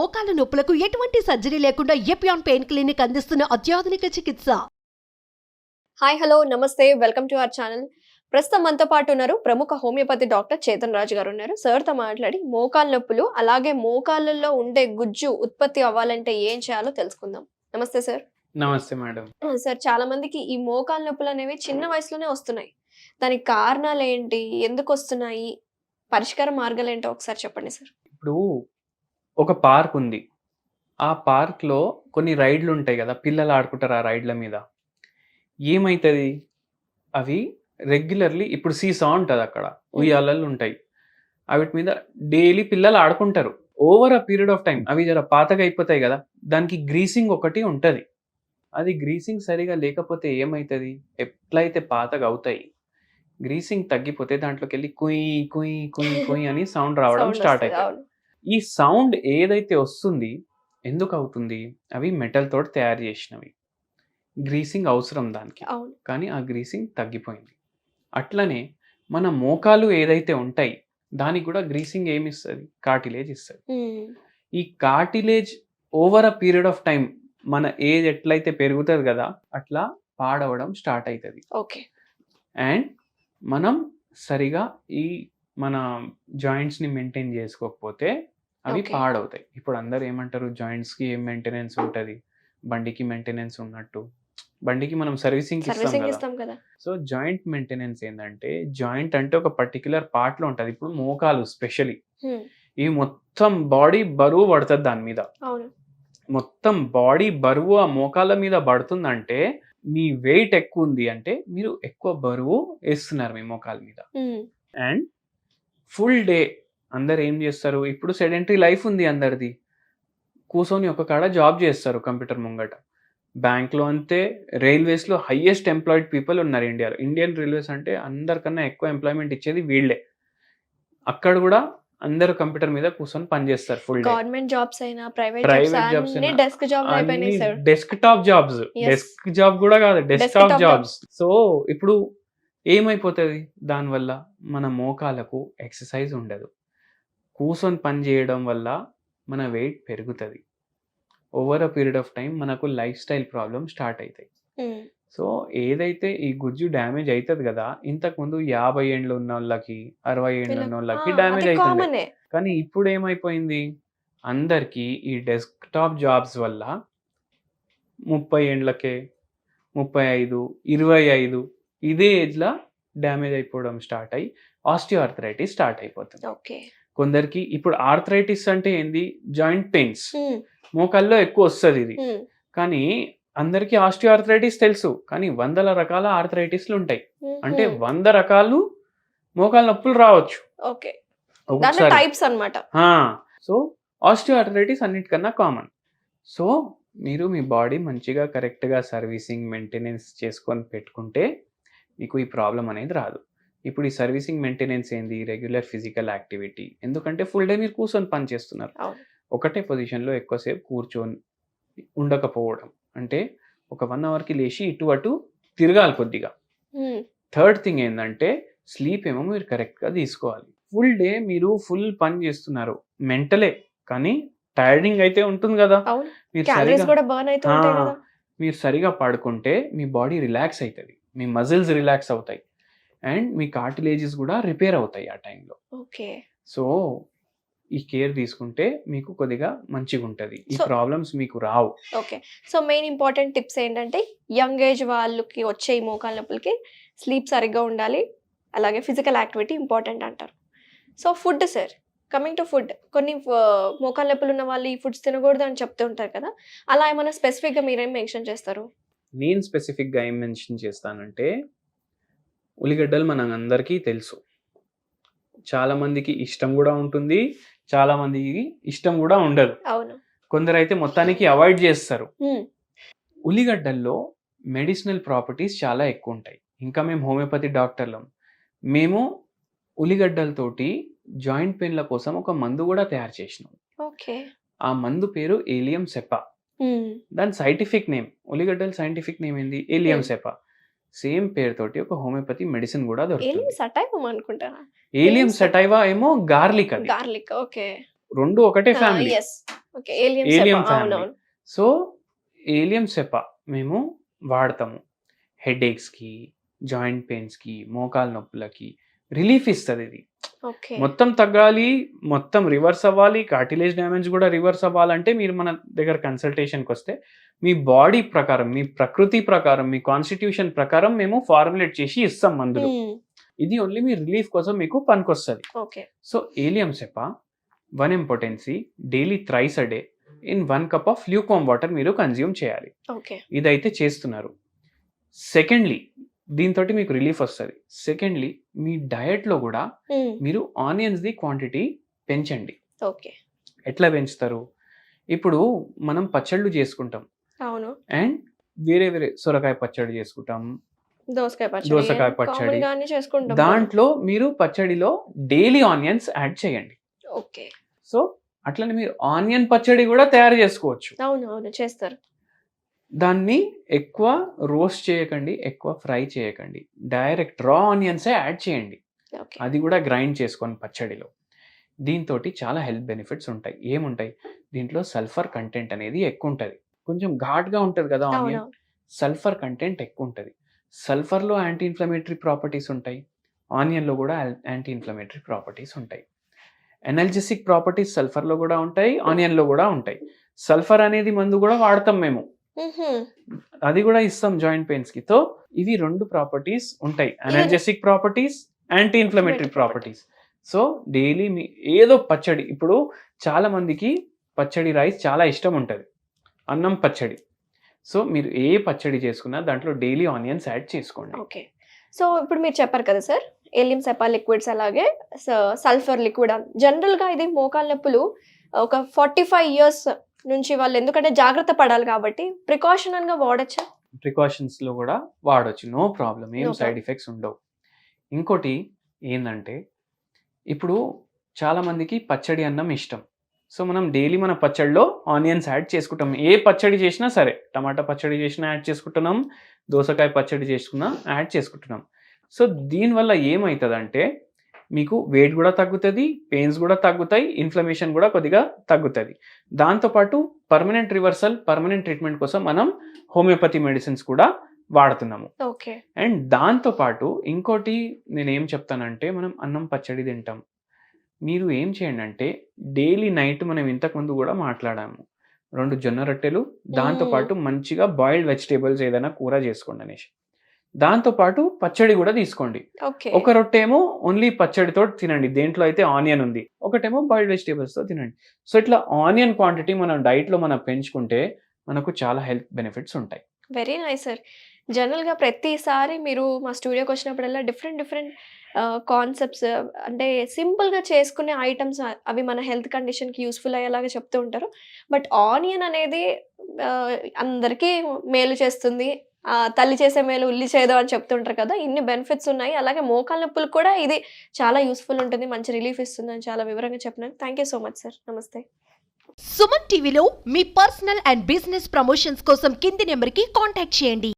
మోకాల నొప్పులకు ఎటువంటి సర్జరీ లేకుండా ఎపియాన్ పెయిన్ క్లినిక్ అందిస్తున్న అత్యాధునిక చికిత్స. హాయ్ హలో నమస్తే వెల్కమ్ టు అవర్ ఛానల్. ప్రస్తుతం మనతో పాటు ఉన్నారు ప్రముఖ హోమియోపతి డాక్టర్ చేతన్ రాజు గారు ఉన్నారు. సార్తో మాట్లాడి మోకాల నొప్పులు అలాగే మోకాళ్ళల్లో ఉండే గుజ్జు ఉత్పత్తి అవ్వాలంటే ఏం చేయాలో తెలుసుకుందాం. నమస్తే సార్. నమస్తే మేడం. సార్, చాలా మందికి ఈ మోకాల నొప్పులు అనేవి చిన్న వయసులోనే వస్తున్నాయి. దానికి కారణాలు ఏంటి, ఎందుకు వస్తున్నాయి, పరిష్కార మార్గాలు ఏంటో ఒకసారి చెప్పండి సార్. ఇప్పుడు ఒక పార్క్ ఉంది. ఆ పార్క్లో కొన్ని రైడ్లు ఉంటాయి కదా, పిల్లలు ఆడుకుంటారు ఆ రైడ్ల మీద. ఏమవుతుంది, అవి రెగ్యులర్లీ ఇప్పుడు సీసా ఉంటుంది, అక్కడ ఉయ్యాలలు ఉంటాయి, వాటి మీద డైలీ పిల్లలు ఆడుకుంటారు. Over a period of time అవి జర పాతగా అయిపోతాయి కదా, దానికి గ్రీసింగ్ ఒకటి ఉంటుంది. అది గ్రీసింగ్ సరిగా లేకపోతే ఏమవుతుంది, ఎట్లయితే పాతగా అవుతాయి, గ్రీసింగ్ తగ్గిపోతే దాంట్లోకి వెళ్ళి కుయ్ కుయ్ కుయ్ కుయ్ అని సౌండ్ రావడం స్టార్ట్ అవుతుంది. ఈ సౌండ్ ఏదైతే వస్తుంది ఎందుకు అవుతుంది, అవి మెటల్ తోటి తయారు చేసినవి. గ్రీసింగ్ అవసరం దానికి, కానీ ఆ గ్రీసింగ్ తగ్గిపోయింది. అట్లనే మన మోకాలు ఏదైతే ఉంటాయి దానికి కూడా గ్రీసింగ్ ఏమి ఇస్తుంది, కార్టిలేజ్ ఇస్తుంది. ఈ cartilage over a period of time మన ఏజ్ ఎట్లయితే పెరుగుతుంది కదా, అట్లా పాడవడం స్టార్ట్ అవుతుంది. అండ్ మనం సరిగా ఈ మన జాయింట్స్ని మెయింటైన్ చేసుకోకపోతే అవి పాడవుతాయి. ఇప్పుడు అందరు ఏమంటారు, జాయింట్స్కి ఏం మెయింటెనెన్స్ ఉంటుంది, బండికి మెయింటెనెన్స్ ఉన్నట్టు. బండికి మనం సర్వీసింగ్ ఇస్తాం కదా. సో జాయింట్ మెయింటెనెన్స్ ఏంటంటే, జాయింట్ అంటే ఒక పర్టికులర్ పార్ట్లో ఉంటుంది. ఇప్పుడు మోకాలు స్పెషలీ, ఈ మొత్తం బాడీ బరువు పడుతుంది దాని మీద. మొత్తం బాడీ బరువు ఆ మోకాళ్ళ మీద పడుతుందంటే మీ వెయిట్ ఎక్కువ ఉంది అంటే మీరు ఎక్కువ బరువు వేస్తున్నారు మీ మోకాల మీద. అండ్ ఫుల్ డే అందరు ఏం చేస్తారు, ఇప్పుడు సెడెంటరీ లైఫ్ ఉంది అందరిది, కూర్చొని ఒక కాడ జాబ్ చేస్తారు కంప్యూటర్ ముంగట. బ్యాంక్లో అంతే, రైల్వేస్లో హైయెస్ట్ ఎంప్లాయిడ్ పీపుల్ ఉన్నారు ఇండియాలో. ఇండియన్ రైల్వేస్ అంటే అందరికన్నా ఎక్కువ ఎంప్లాయ్మెంట్ ఇచ్చేది వీళ్ళే. అక్కడ కూడా అందరూ కంప్యూటర్ మీద కూర్చొని పనిచేస్తారు ఫుల్ డే. గవర్నమెంట్ జాబ్స్ అయినా ప్రైవేట్ జాబ్స్ అయినా desk top jobs, desk job కూడా కాదు, డెస్క్ టాప్ జాబ్స్. సో ఇప్పుడు ఏమైపోతుంది, దానివల్ల మన మోకాలకు ఎక్సర్సైజ్ ఉండదు. కూర్చొని పని చేయడం వల్ల మన వెయిట్ పెరుగుతుంది. Over a period of time మనకు లైఫ్ స్టైల్ ప్రాబ్లమ్ స్టార్ట్ అవుతాయి. సో ఏదైతే ఈ గుజ్జు డ్యామేజ్ అవుతుంది కదా, ఇంతకుముందు 50 ఏండ్లు ఉన్న వాళ్ళకి, 60 ఏండ్లు ఉన్న వాళ్ళకి డ్యామేజ్ అవుతుంది. కానీ ఇప్పుడు ఏమైపోయింది, అందరికీ ఈ డెస్క్ టాప్ జాబ్స్ వల్ల 30 ఏండ్లకే, 35, 25 ఇదే ఏజ్లో డ్యామేజ్ అయిపోవడం స్టార్ట్ అయ్యి ఆస్టియోఆర్థరైటిస్ స్టార్ట్ అయిపోతుంది. కొందరికి ఇప్పుడు ఆర్థరైటిస్ అంటే ఏంది, జాయింట్ పెయిన్స్, మోకాల్లో ఎక్కువ వస్తుంది ఇది. కానీ అందరికీ ఆస్టియోఆర్థరైటిస్ తెలుసు, కానీ 100 రకాల ఆర్థరైటిస్లు ఉంటాయి. అంటే 100 రకాలు మోకాల నొప్పులు రావచ్చు. సో ఆస్టియోఆర్థరైటిస్ అన్నిటికన్నా కామన్. సో మీరు మీ బాడీ మంచిగా కరెక్ట్గా సర్వీసింగ్ మెయింటెనెన్స్ చేసుకొని పెట్టుకుంటే మీకు ఈ ప్రాబ్లం అనేది రాదు. ఇప్పుడు ఈ సర్వీసింగ్ మెయింటెనెన్స్ ఏంది, రెగ్యులర్ ఫిజికల్ యాక్టివిటీ. ఎందుకంటే ఫుల్ డే మీరు కూర్చొని పని చేస్తున్నారు, ఒకటే పొజిషన్లో ఎక్కువసేపు కూర్చొని ఉండకపోవడం. అంటే ఒక 1 అవర్కి లేచి ఇటు అటు తిరగాలి కొద్దిగా. థర్డ్ థింగ్ ఏంటంటే స్లీప్ ఏమో మీరు కరెక్ట్గా తీసుకోవాలి. ఫుల్ డే మీరు ఫుల్ పని చేస్తున్నారు, మెంటలే కానీ టైర్డింగ్ అయితే ఉంటుంది కదా. మీరు సరిగా పడుకుంటే మీ బాడీ రిలాక్స్ అవుతుంది, మీ మజిల్స్ రిలాక్స్ అవుతాయి, అండ్ మీ కార్టిలేజెస్ కూడా రిపేర్ అవుతాయి ఆ టైంలో. సో ఈ కేర్ తీసుకుంటే మీకు కొద్దిగా మంచిగా ఉంటుంది, ఈ ప్రాబ్లమ్స్ మీకు రావు. సో మెయిన్ ఇంపార్టెంట్ టిప్స్ ఏంటంటే, యంగ్ ఏజ్ వాళ్ళకి వచ్చే ఈ మోకాల నొప్పులకి స్లీప్ సరిగ్గా ఉండాలి, అలాగే ఫిజికల్ యాక్టివిటీ ఇంపార్టెంట్ అంటారు. So food sir, coming to food, కొన్ని మోకాల నొప్పులు ఉన్న వాళ్ళు ఈ ఫుడ్స్ తినకూడదు అని చెప్తూ ఉంటారు కదా, అలా ఏమైనా స్పెసిఫిక్గా మీరేం మెన్షన్ చేస్తారు? నేను స్పెసిఫిక్గా ఏం మెన్షన్ చేస్తానంటే, ఉల్లిగడ్డలు మన అందరికీ తెలుసు, చాలా మందికి ఇష్టం కూడా ఉంటుంది, చాలా మందికి ఇష్టం కూడా ఉండదు. కొందరైతే మొత్తానికి అవాయిడ్ చేస్తారు. ఉల్లిగడ్డల్లో మెడిసినల్ ప్రాపర్టీస్ చాలా ఎక్కువ ఉంటాయి. ఇంకా మేము హోమియోపతి డాక్టర్లం, మేము ఉల్లిగడ్డలతోటి జాయింట్ పెయిన్ల కోసం ఒక మందు కూడా తయారు చేసినాం. ఆ మందు పేరు ఏలియం సెపా. దాని సైంటిఫిక్ నేమ్, ఉల్లిగడ్డల సైంటిఫిక్ నేమ్ ఏంది, ఏలియం సెపా. సేమ్ పేరుతోటి ఒక హోమియోపతి మెడిసిన్ కూడా దొరుకుతుంది. ఏలియం సటైవా ఏమో గార్లిక్, అది రెండు ఒకటే ఫ్యామిలీ. ఓకే. ఏలియం ఏలియం సెపా. ఫ్యామిలీ. అవునవును. సో ఏలియం సెపా మేము వాడతాము. హెడేక్స్‌కి, జాయింట్ పెయిన్స్‌కి, మోకాలు నొప్పులకి రిలీఫ్ ఇస్తది ఇది. ఓకే. మొత్తం తగ్గాలి, మొత్తం రివర్స్ అవ్వాలి, కార్టిలేజ్ డ్యామేజ్ కూడా రివర్స్ అవ్వాలంటే మీరు మన దగ్గర కన్సల్టేషన్‌కి వస్తే మీ బాడీ ప్రకారం, మీ ప్రకృతి ప్రకారం, మీ కాన్స్టిట్యూషన్ ప్రకారం మేము ఫార్ములేట్ చేసి ఇస్తాం మందులు. హ్మ్. ఇది ఓన్లీ మీ రిలీఫ్ కోసం మీకు పనికొస్తది. Okay. So allium cepa 1 mg potency daily thrice a day in 1 cup of lukewarm water మీరు కన్జ్యూమ్ చేయాలి. ఓకే. ఇదైతే చేస్తున్నారు. సెకండ్లీ దీంతోటి మీకు రిలీఫ్ వస్తది. సెకండ్లీ మీ డయట్‌లో కూడా హ్మ్. మీరు ఆనియన్స్‌ది క్వాంటిటీ పెంచండి. ఓకే. ఎట్లా పెంచుతారు? ఇప్పుడు మనం పచ్చళ్ళు చేసుకుంటాం. అవును. అండ్ వేరే వేరే సొరకాయ పచ్చడి చేసుకుంటాం. దోసకాయ పచ్చడి. దోసకాయ పచ్చడి. కామన్ గానే చేసుకుంటాం. దాంట్లో మీరు పచ్చడిలో డైలీ ఆనియన్స్ యాడ్ చేయండి. ఓకే. సో అట్లనే మీరు ఆనియన్ పచ్చడి కూడా తయారు చేసుకోవచ్చు. అవును. అవును. చేస్తారు. దాన్ని ఎక్కువ రోస్ట్ చేయకండి, ఎక్కువ ఫ్రై చేయకండి. డైరెక్ట్ రా ఆనియన్సే యాడ్ చేయండి. ఓకే. అది కూడా గ్రైండ్ చేసుకొని పచ్చడిలో. దీంతోటి చాలా హెల్త్ బెనిఫిట్స్ ఉంటాయి. ఏముంటాయి? దీంట్లో సల్ఫర్ కంటెంట్ అనేది ఎక్కువ ఉంటది. కొంచెం ఘాటుగా ఉంటది కదా ఆనియన్. అవునవును. సల్ఫర్ కంటెంట్ ఎక్కువ ఉంటది. సల్ఫర్‌లో యాంటీ ఇన్‌ఫ్లమేటరీ ప్రాపర్టీస్ ఉంటాయి. ఆనియన్‌లో కూడా యాంటీ ఇన్‌ఫ్లమేటరీ ప్రాపర్టీస్ ఉంటాయి. ఎనర్జెటిక్ ప్రాపర్టీస్ సల్ఫర్‌లో కూడా ఉంటాయి, ఆనియన్‌లో కూడా ఉంటాయి. సల్ఫర్ అనేది మందు కూడా వాడతాం మేము. హుహు. అది కూడా ఇస్తాం జాయింట్ పెయిన్స్‌కి. సో ఇవి 2 ప్రాపర్టీస్ ఉంటాయి. Energetic properties, anti inflammatory properties. So daily మీ ఏదో పచ్చడి ఇప్పుడు చాలా మందికి పచ్చడి రైస్ చాలా ఇష్టం ఉంటది. అన్నం పచ్చడి. సో మీరు ఏ పచ్చడి చేసుకున్నా దాంట్లో డైలీ ఆనియన్స్ యాడ్ చేసుకోండి. ఓకే. సో ఇప్పుడు మీరు చెప్పారు కదా సార్, ఏలియం సెపా లిక్విడ్స్ అలాగే సల్ఫర్ లిక్విడ్ జనరల్‌గా ఇది మోకాళ్ళ నొప్పులు ఒక 45 ఇయర్స్ నుంచి వాళ్ళు ఎందుకంటే జాగ్రత్త పడాలి కాబట్టి ప్రికాషనల్‌గా వాడొచ్చా? ప్రికాషన్స్‌లో కూడా వాడొచ్చు. No problem. ఏం నో సైడ్ ఎఫెక్ట్స్ ఉండవు. ఇంకోటి ఏందంటే ఇప్పుడు చాలా మందికి పచ్చడి అన్నం ఇష్టం. సో మనం డైలీ మన పచ్చడిలో ఆనియన్స్ యాడ్ చేసుకుంటాం. ఏ పచ్చడి చేసినా సరే, టమాటా పచ్చడి చేసినా యాడ్ చేసుకుంటున్నాం, దోసకాయ పచ్చడి చేసుకున్నా యాడ్ చేసుకుంటున్నాం. సో దీనివల్ల ఏమైతదంటే మీకు వెయిట్ కూడా తగ్గుతది, పెయిన్స్ కూడా తగ్గుతాయి, ఇన్‌ఫ్లమేషన్ కూడా కొద్దిగా తగ్గుతది. దాంతోపాటు పర్మనెంట్ రివర్సల్, పర్మనెంట్ ట్రీట్మెంట్ కోసం మనం హోమియోపతి మెడిసిన్స్ కూడా వాడుతున్నాము. ఓకే. అండ్ దాంతోపాటు ఇంకోటి నేనేం చెప్తానంటే మనం అన్నం పచ్చడి తింటాం. మీరు ఏం చేయండి అంటే డైలీ నైట్ మనం ఇంతకుముందు కూడా మాట్లాడాము. 2 జొన్న రొట్టెలు, దాంతోపాటు మంచిగా బాయిల్డ్ వెజిటేబుల్స్ ఏదైనా కూర చేసుకోండి అనేసి. దాంతోపాటు పచ్చడి కూడా తీసుకోండి. ఓకే. ఒక రొట్టెమో ఓన్లీ పచ్చడితో తినండి. దేంట్లో అయితే ఆనియన్ ఉంది. ఒకటేమో బాయిల్డ్ వెజిటేబుల్స్‌తో తినండి. సో ఇట్లా ఆనియన్ క్వాంటిటీ మనం డైట్‌లో మనం పెంచుకుంటే మనకు చాలా హెల్త్ బెనిఫిట్స్ ఉంటాయి. Very nice sir. జనరల్‌గా ప్రతిసారి మీరు మా స్టూడియోకి వచ్చినప్పుడల్లా డిఫరెంట్ కాన్సెప్ట్స్ అంటే సింపుల్‌గా చేసుకునే ఐటెమ్స్ అవి మన హెల్త్ కండిషన్‌కి యూజ్‌ఫుల్ అయ్యేలాగా చెప్తూ ఉంటారు. బట్ ఆనియన్ అనేది అందరికీ మేలు చేస్తుంది. తల్లి చేసే మేలు ఉల్లి చేయదు అని చెప్తుంటారు కదా! ఇన్ని బెనిఫిట్స్ ఉన్నాయి. అలాగే మోకాళ్ళ నొప్పులకు కూడా ఇది చాలా యూజ్‌ఫుల్ ఉంటుంది. మంచి రిలీఫ్ ఇస్తుందని చాలా వివరంగా చెప్పినారు. Thank you so much sir. నమస్తే. సుమన్ టీవీలో మీ పర్సనల్ అండ్ బిజినెస్ ప్రమోషన్స్ కోసం కింది నెంబర్కి కాంటాక్ట్ చేయండి.